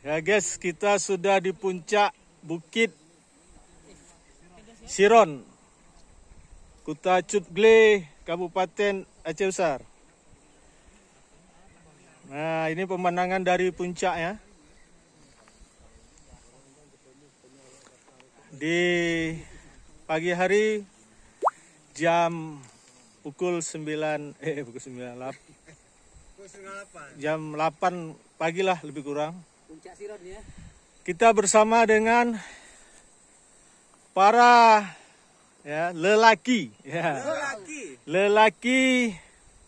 Ya guys, kita sudah di puncak Bukit Siron, Kuta Cutgle, Kabupaten Aceh Besar. Nah, ini pemandangan dari puncaknya. Di pagi hari pukul 9 jam 8 pagi lah lebih kurang. Puncak Siron ya. Kita bersama dengan para lelaki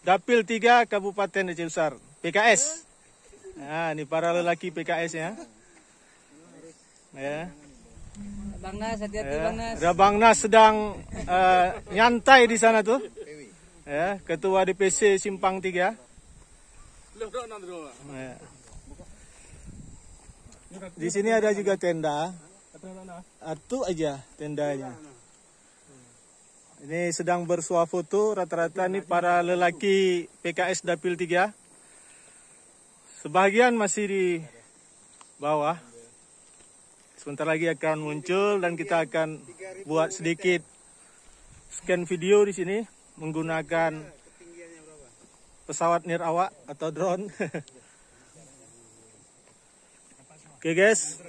Dapil 3 Kabupaten Aceh Besar, PKS. Nah, ini para lelaki PKS ya. Bang Nas, hati-hati Bang Nas. Ada Bang Nas sedang nyantai di sana tuh. Ya, Ketua DPC Simpang 3. Ya. Di sini ada juga tenda. Satu aja tendanya. Ini sedang bersuah foto, rata-rata nih para lelaki PKS Dapil 3. Sebagian masih di bawah. Sebentar lagi akan muncul dan kita akan buat sedikit scan video di sini menggunakan pesawat nirawak atau drone. Oke guys.